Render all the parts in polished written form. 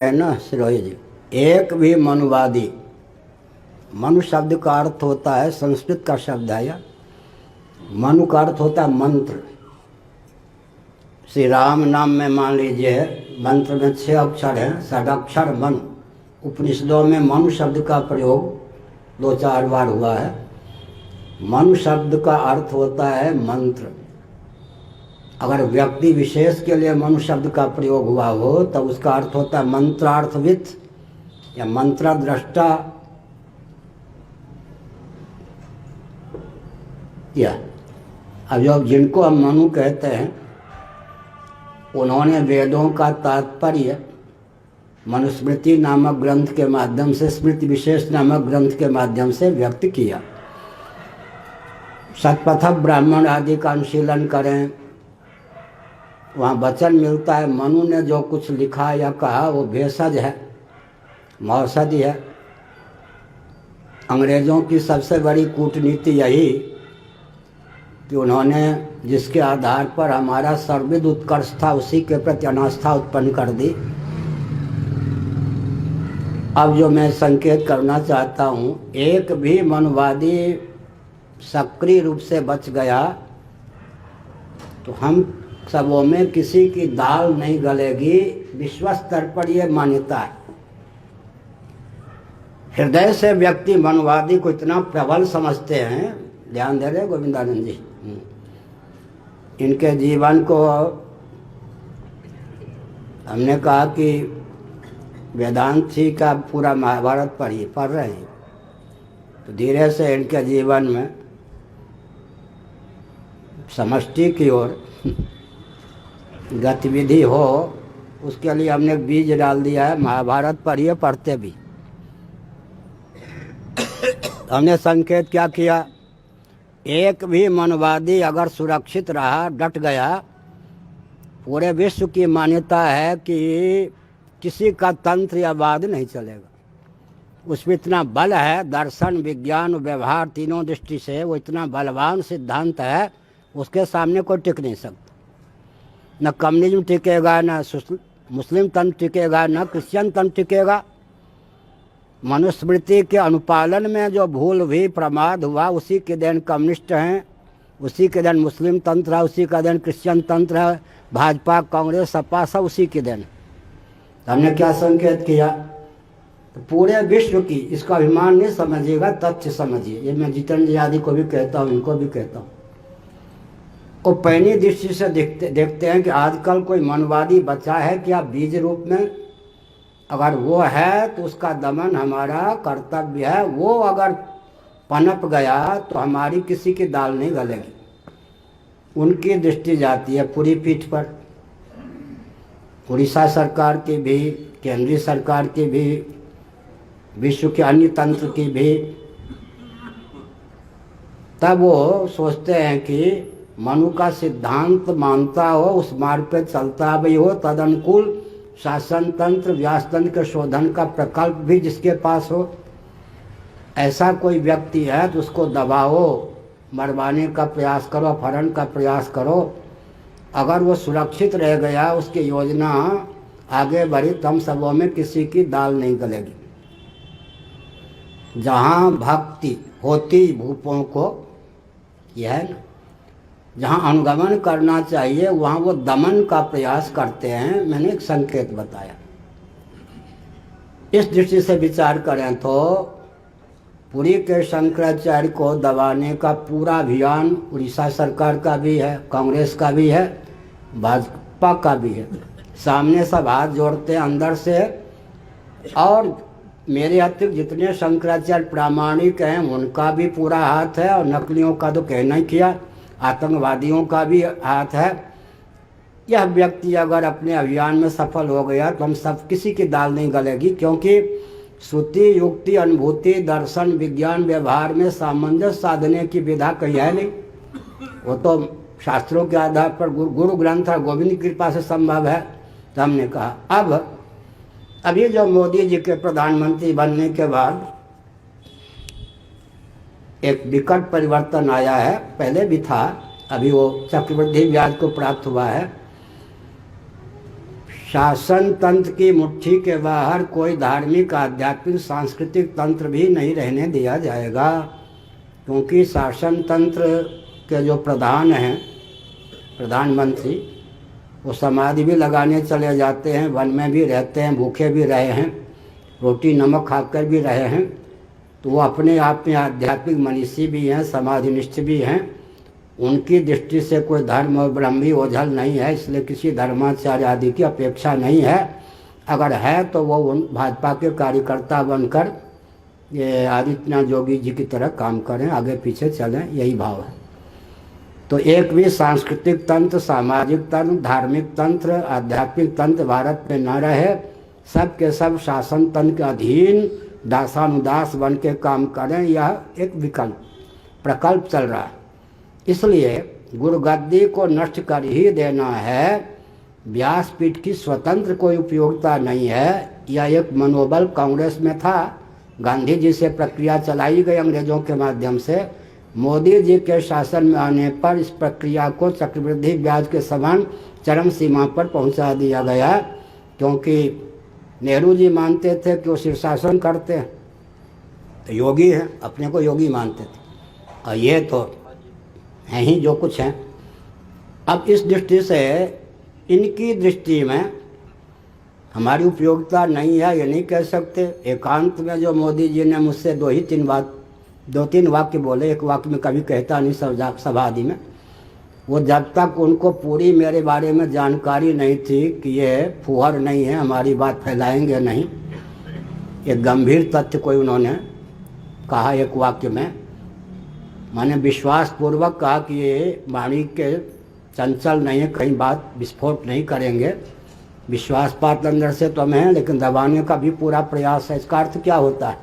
है ना सिरोही जी। एक भी मनुवादी, मनु शब्द का अर्थ होता है, संस्कृत का शब्द है यह। मनु का अर्थ होता है मंत्र। श्री राम नाम में मान लीजिए मंत्र में 6 अक्षर हैं, षडाक्षर मनु। उपनिषदों में मनु शब्द का प्रयोग 2-4 बार हुआ है। मनु शब्द का अर्थ होता है मंत्र। अगर व्यक्ति विशेष के लिए मनु शब्द का प्रयोग हुआ हो तो उसका अर्थ होता है मंत्रार्थविद या मंत्रद्रष्टा। या अब जो जिनको हम मनु कहते हैं उन्होंने वेदों का तात्पर्य मनुस्मृति नामक ग्रंथ के माध्यम से, स्मृति विशेष नामक ग्रंथ के माध्यम से व्यक्त किया। शतपथ ब्राह्मण आदि का अनुशीलन करें, वहाँ वचन मिलता है मनु ने जो कुछ लिखा या कहा वो भेषज है, मौसदी है। अंग्रेज़ों की सबसे बड़ी कूटनीति यही कि उन्होंने जिसके आधार पर हमारा सर्वविद उत्कर्ष था उसी के प्रति अनास्था उत्पन्न कर दी। अब जो मैं संकेत करना चाहता हूँ, एक भी मनुवादी सक्रिय रूप से बच गया तो हम सबों में किसी की दाल नहीं गलेगी। विश्व स्तर पर यह मान्यता है। हृदय से व्यक्ति मनुवादी को इतना प्रबल समझते हैं। ध्यान दे रहे गोविंदानंद जी, इनके जीवन को हमने कहा कि वेदांत जी का पूरा महाभारत पढ़ रहे हैं तो धीरे से इनके जीवन में समष्टि की ओर गतिविधि हो, उसके लिए हमने बीज डाल दिया है। महाभारत पढ़िए, पढ़ते भी। हमने संकेत क्या किया, एक भी मनुवादी अगर सुरक्षित रहा, डट गया, पूरे विश्व की मान्यता है कि किसी का तंत्र या वाद नहीं चलेगा। उसमें इतना बल है, दर्शन विज्ञान व्यवहार तीनों दृष्टि से वो इतना बलवान सिद्धांत है, उसके सामने कोई टिक नहीं सकता। न कम्युनिज्म टिकेगा, न मुस्लिम तंत्र टिकेगा, न क्रिश्चियन तंत्र टिकेगा। मनुस्मृति के अनुपालन में जो भूल हुई, प्रमाद हुआ, उसी के देन कम्युनिस्ट हैं, उसी के देन मुस्लिम तंत्र है, उसी का देन क्रिश्चियन तंत्र है, भाजपा कांग्रेस सपा सब उसी के देन। हमने क्या संकेत किया, तो पूरे विश्व की इसका अभिमान नहीं समझिएगा, तथ्य समझिए। ये मैं जितेंद्र आदि को भी कहता हूँ, इनको भी कहता हूँ। वो पैनी दृष्टि से देखते हैं कि आजकल कोई मनवादी बचा है क्या बीज रूप में। अगर वो है तो उसका दमन हमारा कर्तव्य है। वो अगर पनप गया तो हमारी किसी की दाल नहीं गलेगी। उनकी दृष्टि जाती है पूरी पीठ पर। उड़ीसा सरकार की भी, केंद्रीय सरकार की भी, विश्व के अन्य तंत्र की भी। तब वो सोचते हैं कि मनु का सिद्धांत मानता हो, उस मार्ग पे चलता भी हो, तदनुकूल शासन तंत्र व्यास तंत्र के शोधन का प्रकल्प भी जिसके पास हो, ऐसा कोई व्यक्ति है तो उसको दबाओ, मरवाने का प्रयास करो, अपहरण का प्रयास करो। अगर वो सुरक्षित रह गया, उसकी योजना आगे बढ़ी, तम सबों में किसी की दाल नहीं गलेगी। जहाँ भक्ति होती भूपों को, यह है ना, जहाँ अनुगमन करना चाहिए वहाँ वो दमन का प्रयास करते हैं। मैंने एक संकेत बताया। इस दृष्टि से विचार करें तो पुरी के शंकराचार्य को दबाने का पूरा अभियान उड़ीसा सरकार का भी है, कांग्रेस का भी है, भाजपा का भी है। सामने सब हाथ जोड़ते हैं अंदर से। और मेरे अतिरिक्त जितने शंकराचार्य प्रामाणिक हैं उनका भी पूरा हाथ है, और नकलियों का तो कहना ही किया, आतंकवादियों का भी हाथ है। यह व्यक्ति अगर अपने अभियान में सफल हो गया तो हम सब किसी की दाल नहीं गलेगी, क्योंकि श्रुति युक्ति अनुभूति दर्शन विज्ञान व्यवहार में सामंजस्य साधने की विधा कही है नहीं। वो तो शास्त्रों के आधार पर गुरु ग्रंथ और गोविंद की कृपा से संभव है। तो हमने कहा अब अभी जो मोदी जी के प्रधानमंत्री बनने के बाद एक विकट परिवर्तन आया है, पहले भी था, अभी वो चक्रवृद्धि ब्याज को प्राप्त हुआ है। शासन तंत्र की मुट्ठी के बाहर कोई धार्मिक, आध्यात्मिक, सांस्कृतिक तंत्र भी नहीं रहने दिया जाएगा, क्योंकि शासन तंत्र के जो प्रधान हैं, प्रधानमंत्री, वो समाधि भी लगाने चले जाते हैं, वन में भी रहते हैं, भूखे भी रहे हैं, रोटी नमक खाकर भी रहे हैं, तो वो अपने आप में आध्यात्मिक मनीषी भी हैं, समाधिनिष्ठ भी हैं। उनकी दृष्टि से कोई धर्म और ब्रह्म भी ओझल नहीं है, इसलिए किसी धर्माचार्य आदि की अपेक्षा नहीं है। अगर है तो वो उन भाजपा के कार्यकर्ता बनकर ये आदित्यनाथ योगी जी की तरह काम करें, आगे पीछे चलें, यही भाव है। तो एक भी सांस्कृतिक तंत्र, सामाजिक तंत्र, धार्मिक तंत्र, आध्यात्मिक तंत्र भारत में न रहे, सब के सब शासन तंत्र के अधीन दासानुदास बन के काम करें, यह एक विकल्प प्रकल्प चल रहा है। इसलिए गुरुगद्दी को नष्ट कर ही देना है। व्यासपीठ की स्वतंत्र कोई उपयोगिता नहीं है। यह एक मनोबल कांग्रेस में था, गांधी जी से प्रक्रिया चलाई गई अंग्रेजों के माध्यम से। मोदी जी के शासन में आने पर इस प्रक्रिया को चक्रवृद्धि ब्याज के समान चरम सीमा पर पहुंचा दिया गया, क्योंकि नेहरू जी मानते थे कि वो शीर्षासन करते हैं तो योगी हैं, अपने को योगी मानते थे, और ये तो हैं ही जो कुछ हैं। अब इस दृष्टि से इनकी दृष्टि में हमारी उपयोगिता नहीं है, ये नहीं कह सकते। एकांत में जो मोदी जी ने मुझसे दो तीन वाक्य बोले, एक वाक्य में कभी कहता नहीं सभा आदि में, वो जब तक उनको पूरी मेरे बारे में जानकारी नहीं थी कि ये फुहर नहीं है, हमारी बात फैलाएंगे नहीं, एक गंभीर तथ्य कोई उन्होंने कहा एक वाक्य में, मैंने विश्वास पूर्वक कहा कि ये वाणी के चंचल नहीं है, कहीं बात विस्फोट नहीं करेंगे, विश्वासपात अंदर से तो हमें है, लेकिन दबाने का भी पूरा प्रयास है। इसका अर्थ क्या होता है?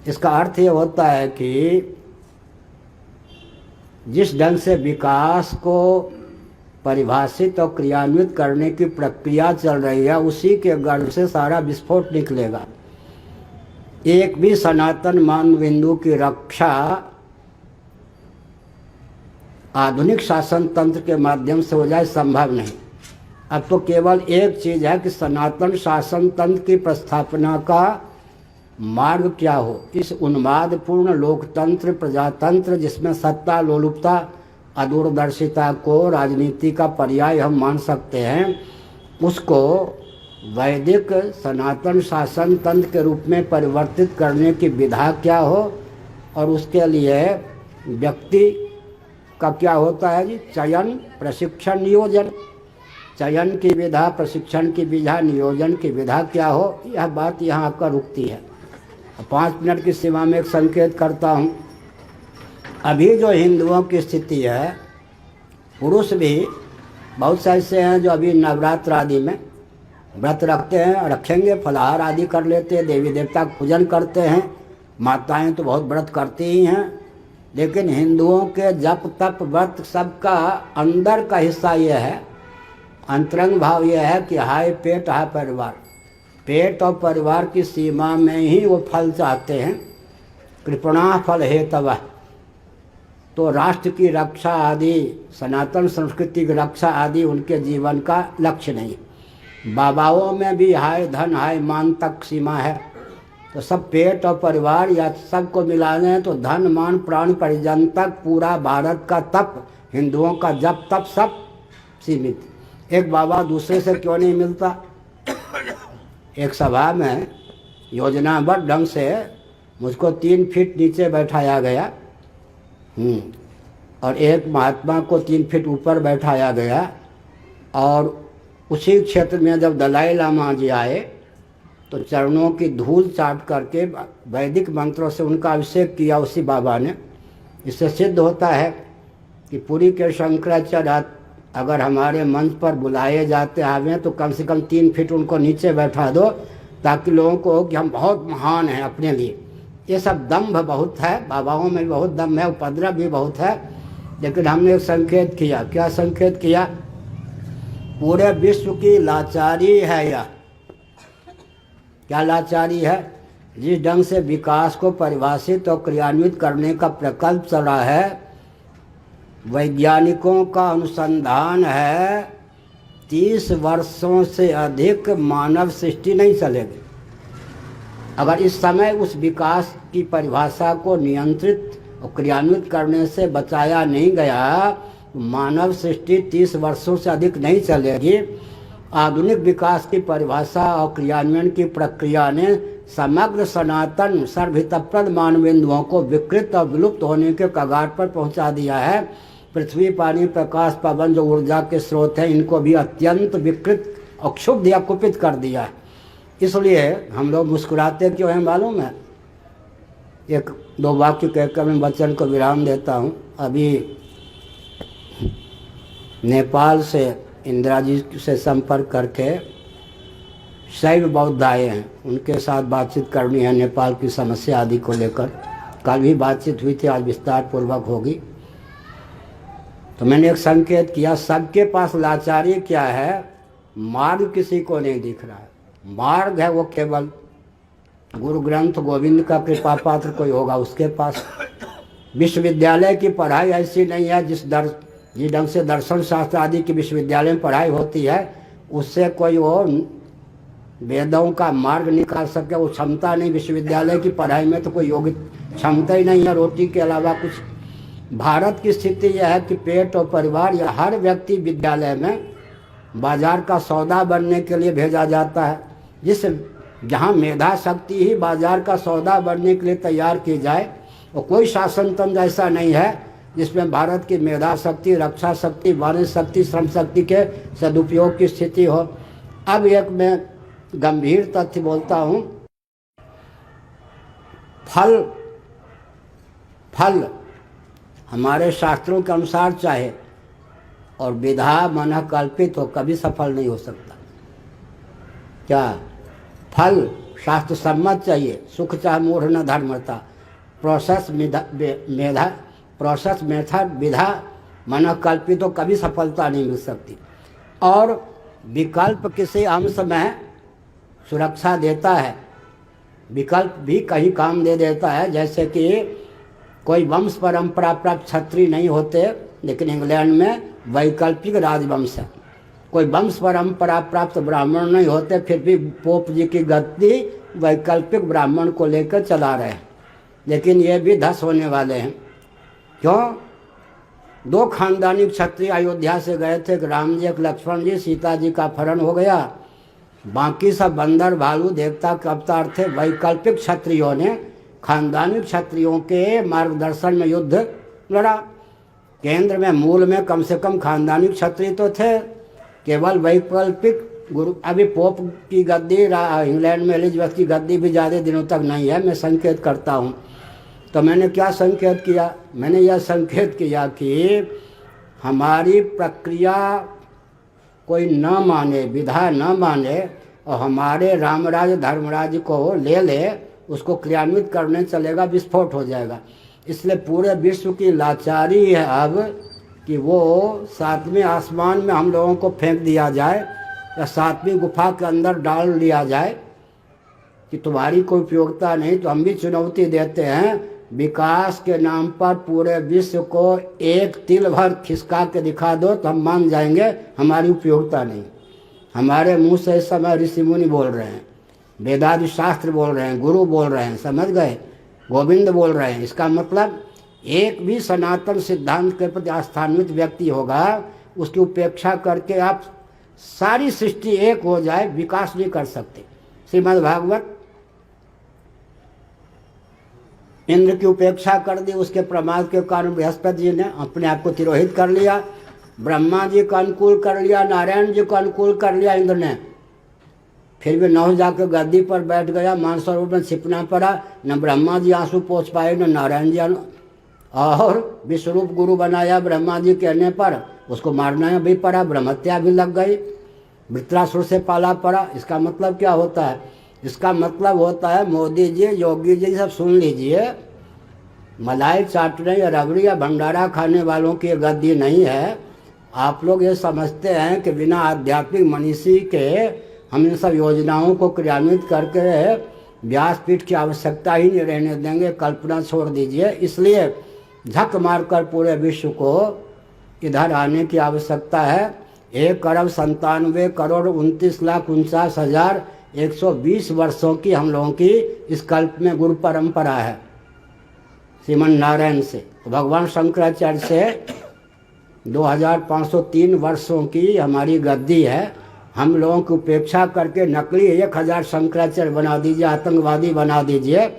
इसका अर्थ ये होता है कि जिस ढंग से विकास को परिभाषित और क्रियान्वित करने की प्रक्रिया चल रही है, उसी के गर्भ से सारा विस्फोट निकलेगा। एक भी सनातन मान बिंदु की रक्षा आधुनिक शासन तंत्र के माध्यम से हो जाए, संभव नहीं। अब तो केवल एक चीज़ है कि सनातन शासन तंत्र की प्रस्थापना का मार्ग क्या हो। इस उन्मादपूर्ण लोकतंत्र, प्रजातंत्र, जिसमें सत्ता लोलुपता, अदूरदर्शिता को राजनीति का पर्याय हम मान सकते हैं, उसको वैदिक सनातन शासन तंत्र के रूप में परिवर्तित करने की विधा क्या हो, और उसके लिए व्यक्ति का क्या होता है जी, चयन, प्रशिक्षण, नियोजन। चयन की विधा, प्रशिक्षण की विधा, नियोजन की विधा क्या हो, यह बात यहाँ आकर रुकती है। 5 मिनट की सीमा में एक संकेत करता हूँ। अभी जो हिंदुओं की स्थिति है, पुरुष भी बहुत से ऐसे हैं जो अभी नवरात्र आदि में व्रत रखते हैं, रखेंगे, फलाहार आदि कर लेते हैं, देवी देवता का पूजन करते हैं, माताएं तो बहुत व्रत करती ही हैं, लेकिन हिंदुओं के जप तप व्रत सबका अंदर का हिस्सा ये है, अंतरंग भाव ये है कि हाय पेट हाय परिवार। पेट और परिवार की सीमा में ही वो फल चाहते हैं, कृपणा फल हेतवः। तो राष्ट्र की रक्षा आदि, सनातन संस्कृति की रक्षा आदि उनके जीवन का लक्ष्य नहीं। बाबाओं में भी हाय धन हाय मान तक सीमा है, तो सब पेट और परिवार या सबको मिलाने हैं तो धन मान प्राण परिजन तक पूरा भारत का तप, हिंदुओं का जप तप सब सीमित। एक बाबा दूसरे से क्यों नहीं मिलता? एक सभा में योजनाबद्ध ढंग से मुझको 3 फीट नीचे बैठाया गया, और एक महात्मा को 3 फीट ऊपर बैठाया गया, और उसी क्षेत्र में जब दलाई लामा जी आए तो चरणों की धूल चाट करके वैदिक मंत्रों से उनका अभिषेक किया उसी बाबा ने। इससे सिद्ध होता है कि पुरी के शंकराचार्य अगर हमारे मंच पर बुलाए जाते आवे तो कम से कम 3 फीट उनको नीचे बैठा दो, ताकि लोगों को हो कि हम बहुत महान हैं अपने लिए। ये सब दम्भ बहुत है, बाबाओं में भी बहुत दम्भ है, उपद्रव भी बहुत है। लेकिन हमने एक संकेत किया। क्या संकेत किया? पूरे विश्व की लाचारी है यह। क्या लाचारी है? जिस ढंग से विकास को परिभाषित और क्रियान्वित करने का प्रकल्प चल रहा है, वैज्ञानिकों का अनुसंधान है 30 वर्षों से अधिक मानव सृष्टि नहीं चलेगी। अगर इस समय उस विकास की परिभाषा को नियंत्रित और क्रियान्वित करने से बचाया नहीं गया तो मानव सृष्टि 30 वर्षों से अधिक नहीं चलेगी। आधुनिक विकास की परिभाषा और क्रियान्वयन की प्रक्रिया ने समग्र सनातन सर्वहितप्रद मानवेंदुओं को विकृत और विलुप्त होने के कगार पर पहुंचा दिया है। पृथ्वी, पानी, प्रकाश, पवन जो ऊर्जा के स्रोत हैं, इनको भी अत्यंत विकृत और क्षुब्ध या कुपित कर दिया है। इसलिए हम लोग मुस्कुराते क्यों हैं मालूम है? एक दो वाक्य कहकर मैं वचन को विराम देता हूँ। अभी नेपाल से इंदिरा जी से संपर्क करके शैव बौद्ध आए हैं, उनके साथ बातचीत करनी है नेपाल की समस्या आदि को लेकर। कल भी बातचीत हुई थी, आज विस्तार पूर्वक होगी। तो मैंने एक संकेत किया, सबके पास लाचारी क्या है? मार्ग किसी को नहीं दिख रहा है। मार्ग है वो केवल गुरु ग्रंथ गोविंद का कृपा पात्र कोई होगा उसके पास। विश्वविद्यालय की पढ़ाई ऐसी नहीं है जिस ढंग से दर्शन शास्त्र आदि की विश्वविद्यालय में पढ़ाई होती है, उससे कोई वो वेदों का मार्ग निकाल सके, वो क्षमता नहीं। विश्वविद्यालय की पढ़ाई में तो कोई योग्य क्षमता ही नहीं है रोटी के अलावा कुछ। भारत की स्थिति यह है कि पेट और परिवार या हर व्यक्ति विद्यालय में बाजार का सौदा बनने के लिए भेजा जाता है। जहाँ मेधा शक्ति ही बाजार का सौदा बनने के लिए तैयार की जाए, और कोई शासन तंत्र ऐसा नहीं है जिसमें भारत की मेधा शक्ति, रक्षा शक्ति, वाणिज्य शक्ति, श्रम शक्ति के सदुपयोग की स्थिति हो। अब एक मैं गंभीर तथ्य बोलता हूँ। फल हमारे शास्त्रों के अनुसार चाहे और विधा मन कल्पित हो, कभी सफल नहीं हो सकता। क्या फल शास्त्र सम्मत चाहिए? सुख चाह मूढ़ न धर्मता। प्रोसेस मेथड विधा मन कल्पित हो, कभी सफलता नहीं मिल सकती। और विकल्प किसी अंश में सुरक्षा देता है, विकल्प भी कहीं काम दे देता है। जैसे कि कोई वंश परंपरा प्राप्त क्षत्रिय नहीं होते, लेकिन इंग्लैंड में वैकल्पिक राजवंश है। कोई वंश परंपरा प्राप्त ब्राह्मण नहीं होते, फिर भी पोप जी की गद्दी वैकल्पिक ब्राह्मण को लेकर चला रहे हैं, लेकिन ये भी धस होने वाले हैं। क्यों? दो खानदानी क्षत्रिय अयोध्या से गए थे, एक राम जी एक लक्ष्मण जी, सीता जी का अपहरण हो गया। बाकी सब बंदर भालू देवता के अवतार थे। वैकल्पिक क्षत्रियों ने खानदानी क्षत्रियों के मार्गदर्शन में युद्ध लड़ा। केंद्र में मूल में कम से कम खानदानी क्षत्रिय तो थे, केवल वैकल्पिक गुरु। अभी पोप की गद्दी इंग्लैंड में एलिजाबेथ की गद्दी भी ज़्यादा दिनों तक नहीं है। मैं संकेत करता हूँ, तो मैंने क्या संकेत किया? मैंने यह संकेत किया कि हमारी प्रक्रिया कोई न माने, विधा न माने, और हमारे रामराज धर्मराज को ले उसको क्रियान्वित करने चलेगा, विस्फोट हो जाएगा। इसलिए पूरे विश्व की लाचारी है अब कि वो 7वें आसमान में हम लोगों को फेंक दिया जाए या 7वीं गुफा के अंदर डाल लिया जाए कि तुम्हारी कोई उपयोगिता नहीं। तो हम भी चुनौती देते हैं, विकास के नाम पर पूरे विश्व को एक तिल भर खिसका के दिखा दो तो हम मान जाएंगे हमारी उपयोगिता नहीं। हमारे मुंह से इस समय ऋषि मुनि बोल रहे हैं, वेदादि शास्त्र बोल रहे हैं, गुरु बोल रहे हैं, समझ गए, गोविंद बोल रहे हैं। इसका मतलब एक भी सनातन सिद्धांत के प्रति आस्थान्वित व्यक्ति होगा, उसकी उपेक्षा करके आप सारी सृष्टि एक हो जाए, विकास नहीं कर सकते। श्रीमद् भागवत इंद्र की उपेक्षा कर दी, उसके प्रमाद के कारण बृहस्पति जी ने अपने आप को तिरोहित कर लिया। ब्रह्मा जी को अनुकूल कर लिया, नारायण जी को अनुकूल कर लिया इंद्र ने, फिर भी नौ जाकर गद्दी पर बैठ गया, मानसरोवर में छिपना पड़ा। न ब्रह्मा जी आंसू पोंछ पाए, न नारायण जी, और विश्वरूप गुरु बनाया ब्रह्मा जी कहने पर, उसको मारना भी पड़ा, ब्रह्महत्या भी लग गई, वृत्रासुर से पाला पड़ा। इसका मतलब क्या होता है? इसका मतलब होता है, मोदी जी, योगी जी सब सुन लीजिए, मलाई चाटने या रबड़ी या भंडारा खाने वालों की गद्दी नहीं है। आप लोग ये समझते हैं कि बिना आध्यात्मिक मनीषी के हम इन सब योजनाओं को क्रियान्वित करके व्यासपीठ की आवश्यकता ही नहीं रहने देंगे, कल्पना छोड़ दीजिए। इसलिए झक मारकर पूरे विश्व को इधर आने की आवश्यकता है। 1,97,29,49,120 वर्षों की हम लोगों की इस कल्प में गुरु परंपरा है श्रीमन नारायण से। तो भगवान शंकराचार्य से 2503 वर्षों की हमारी गद्दी है। हम लोगों की उपेक्षा करके नकली 1000 शंकराचार्य बना दीजिए, आतंकवादी बना दीजिए,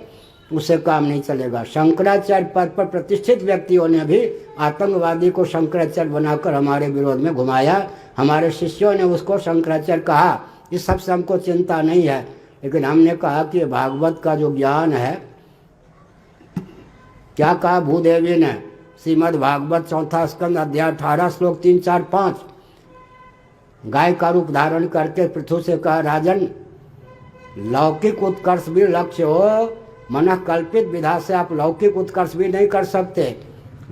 उससे काम नहीं चलेगा। शंकराचार्य पद पर प्रतिष्ठित व्यक्तियों ने भी आतंकवादी को शंकराचार्य बनाकर हमारे विरोध में घुमाया। हमारे शिष्यों ने उसको शंकराचार्य कहा। इस सबसे हमको चिंता नहीं है, लेकिन हमने कहा कि भागवत का जो ज्ञान है, क्या कहा भूदेवी ने, श्रीमद् भागवत 4 स्कंद अध्याय 18 श्लोक 3, 4, 5, गाय का रूप धारण करके पृथु से कहा, राजन लौकिक उत्कर्ष भी लक्ष्य हो, मन कल्पित विधा से आप लौकिक उत्कर्ष भी नहीं कर सकते।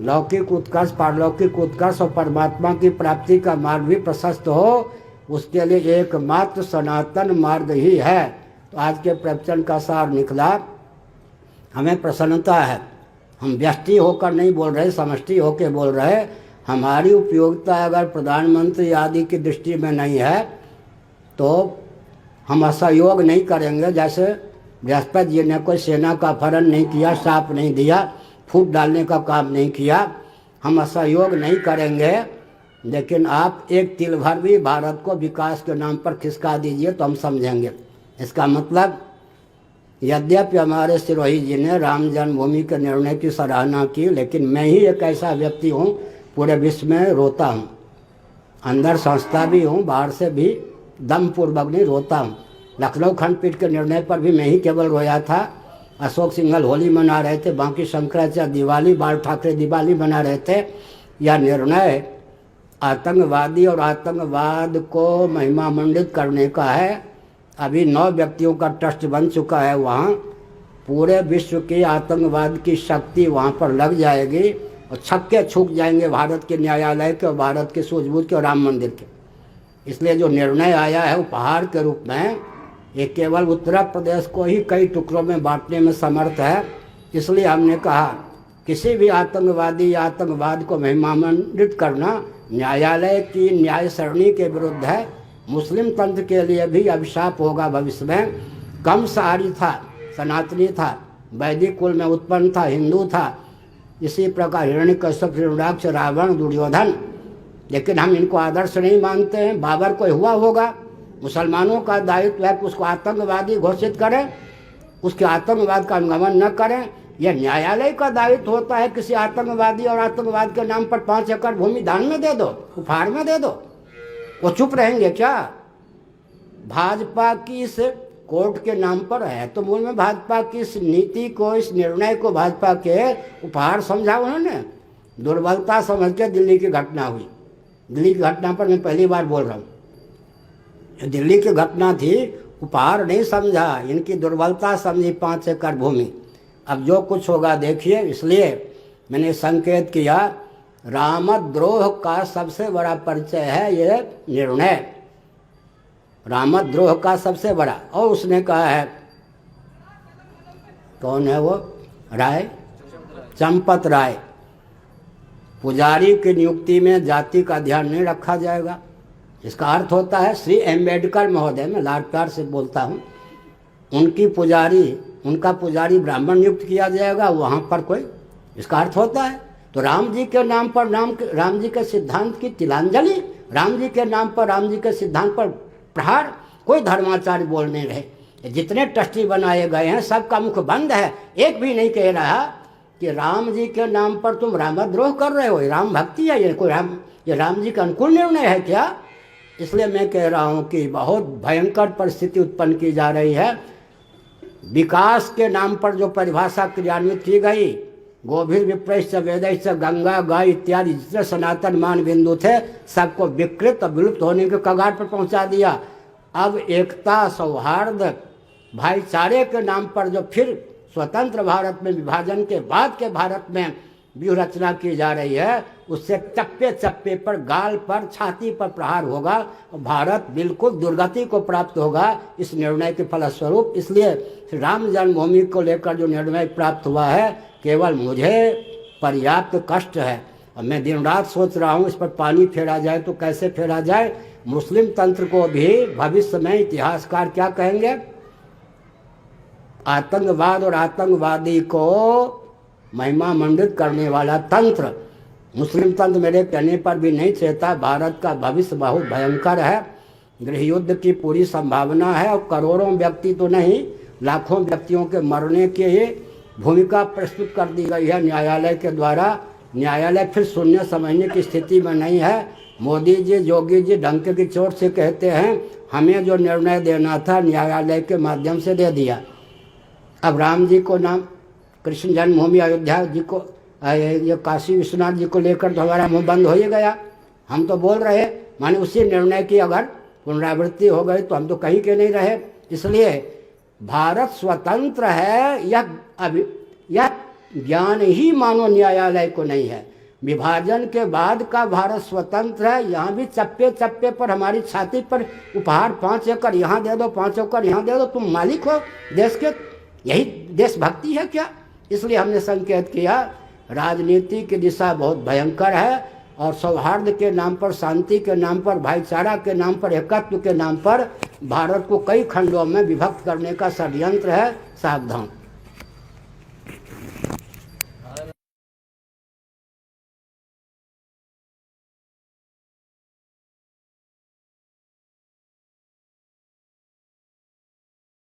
लौकिक उत्कर्ष, पारलौकिक उत्कर्ष और परमात्मा की प्राप्ति का मार्ग भी प्रशस्त हो, उसके लिए एकमात्र सनातन मार्ग ही है। तो आज के प्रवचन का सार निकला। हमें प्रसन्नता है, हम व्यष्टि होकर नहीं बोल रहे, समष्टि होकर बोल रहे। हमारी उपयोगिता अगर प्रधानमंत्री आदि की दृष्टि में नहीं है तो हम असहयोग नहीं करेंगे। जैसे बृहस्पति जी ने कोई सेना का अपहरण नहीं किया, साप नहीं दिया, फूट डालने का काम नहीं किया, हम असहयोग नहीं करेंगे। लेकिन आप एक तिल भर भी भारत को विकास के नाम पर खिसका दीजिए तो हम समझेंगे। इसका मतलब यद्यपि हमारे सिरोही जी ने राम जन्मभूमि के निर्णय की सराहना की, लेकिन मैं ही एक ऐसा व्यक्ति हूँ पूरे विश्व में रोता हूँ। अंदर संस्था भी हूँ, बाहर से भी दम पूर्वक नहीं रोता हूँ। लखनऊ खंडपीठ के निर्णय पर भी मैं ही केवल रोया था। अशोक सिंघल होली मना रहे थे, बाकी शंकराचार्य दिवाली, बाल ठाकरे दिवाली मना रहे थे। यह निर्णय आतंकवादी और आतंकवाद को महिमा मंडित करने का है। अभी 9 व्यक्तियों का ट्रस्ट बन चुका है। वहाँ पूरे विश्व की आतंकवाद की शक्ति वहाँ पर लग जाएगी और छक्के छूट जाएंगे भारत के न्यायालय के और भारत के सूझबूझ के और राम मंदिर के। इसलिए जो निर्णय आया है उपहार के रूप में, ये केवल उत्तर प्रदेश को ही कई टुकड़ों में बांटने में समर्थ है। इसलिए हमने कहा किसी भी आतंकवादी या आतंकवाद को महिमामंडित करना न्यायालय की न्याय सरणी के विरुद्ध है। मुस्लिम तंत्र के लिए भी अभिशाप होगा भविष्य में। कम सहारी था, सनातनी था, वैदिक कुल में उत्पन्न था, हिंदू था। इसी प्रकार हिरण्यकश्यप, हिरण्याक्ष, रावण, दुर्योधन, लेकिन हम इनको आदर्श नहीं मानते हैं। बाबर कोई हुआ होगा, मुसलमानों का दायित्व है कि उसको आतंकवादी घोषित करें, उसके आतंकवाद का अनुगमन न करें। यह न्यायालय का दायित्व होता है किसी आतंकवादी और आतंकवाद के नाम पर 5 एकड़ भूमि दान में दे दो, उपहार में दे दो। वो चुप रहेंगे क्या? भाजपा की इस कोर्ट के नाम पर है तो मूल में भाजपा की इस नीति को, इस निर्णय को भाजपा के उपहार समझा उन्होंने। दुर्बलता समझ के दिल्ली की घटना हुई। दिल्ली की घटना पर मैं पहली बार बोल रहा हूँ। दिल्ली की घटना थी, उपहार नहीं समझा, इनकी दुर्बलता समझी 5 एकड़ भूमि। अब जो कुछ होगा देखिए। इसलिए मैंने संकेत किया, रामद्रोह का सबसे बड़ा परिचय है ये निर्णय, रामद्रोह का सबसे बड़ा। और उसने कहा है, कौन है वो, राय, चंपत राय, पुजारी की नियुक्ति में जाति का ध्यान नहीं रखा जाएगा। इसका अर्थ होता है श्री अम्बेडकर महोदय, मैं लाड प्यार से बोलता हूँ, उनका पुजारी ब्राह्मण नियुक्त किया जाएगा, वहाँ पर कोई, इसका अर्थ होता है। तो राम जी के नाम पर, राम जी के सिद्धांत की तिलांजलि, राम जी के नाम पर, राम जी के सिद्धांत पर प्रहार। कोई धर्माचार्य बोल नहीं रहे। जितने ट्रस्टी बनाए गए हैं सबका मुख बंद है। एक भी नहीं कह रहा कि राम जी के नाम पर तुम रामद्रोह कर रहे हो। राम भक्ति है ये, कोई ये राम जी का अनुकूल निर्णय है क्या? इसलिए मैं कह रहा हूँ कि बहुत भयंकर परिस्थिति उत्पन्न की जा रही है। विकास के नाम पर जो परिभाषा क्रियान्वित की गई, गोभिर विप्रश्च वेदैश्च गंगा गाय इत्यादि जितने सनातन मान बिंदु थे सबको विकृत और विलुप्त होने के कगार पर पहुंचा दिया। अब एकता, सौहार्द, भाईचारे के नाम पर जो फिर स्वतंत्र भारत में, विभाजन के बाद के भारत में व्यूह रचना की जा रही है, उससे चप्पे चप्पे पर, गाल पर, छाती पर प्रहार होगा और भारत बिल्कुल दुर्गति को प्राप्त होगा इस निर्णय के फलस्वरूप। इसलिए राम जन्मभूमि को लेकर जो निर्णय प्राप्त हुआ है, केवल मुझे पर्याप्त कष्ट है। और मैं दिन रात सोच रहा हूँ इस पर पानी फेरा जाए तो कैसे फेरा जाए। मुस्लिम तंत्र को भी भविष्य में इतिहासकार क्या कहेंगे, आतंकवाद और आतंकवादी को महिमा मंडित करने वाला तंत्र। मुस्लिम तंत्र मेरे कहने पर भी नहीं चाहता। भारत का भविष्य बहुत भयंकर है, गृह युद्ध की पूरी संभावना है और करोड़ों व्यक्ति तो नहीं लाखों व्यक्तियों के मरने की भूमिका प्रस्तुत कर दी गई है न्यायालय के द्वारा। न्यायालय फिर सुनने समझने की स्थिति में नहीं है। मोदी जी योगी जी डंके की चोट से कहते हैं हमें जो निर्णय देना था न्यायालय के माध्यम से दे दिया। अब राम जी को नाम, कृष्ण जन्मभूमि अयोध्या जी को, ये काशी विश्वनाथ जी को लेकर तो हमारा मुंह बंद हो ही गया। हम तो बोल रहे माने उसी निर्णय की अगर पुनरावृत्ति हो गई तो हम तो कहीं के नहीं रहे। इसलिए भारत स्वतंत्र है यह ज्ञान ही मानो न्यायालय को नहीं है। विभाजन के बाद का भारत स्वतंत्र है। यहाँ भी चप्पे चप्पे पर हमारी छाती पर उपहार 5 एकड़ यहाँ दे दो 5 एकड़ यहाँ दे दो, तुम मालिक हो देश के। यही देशभक्ति है क्या? इसलिए हमने संकेत किया राजनीति की दिशा बहुत भयंकर है और सौहार्द के नाम पर, शांति के नाम पर, भाईचारा के नाम पर, एकत्व के नाम पर भारत को कई खंडों में विभक्त करने का षड्यंत्र है। सावधान।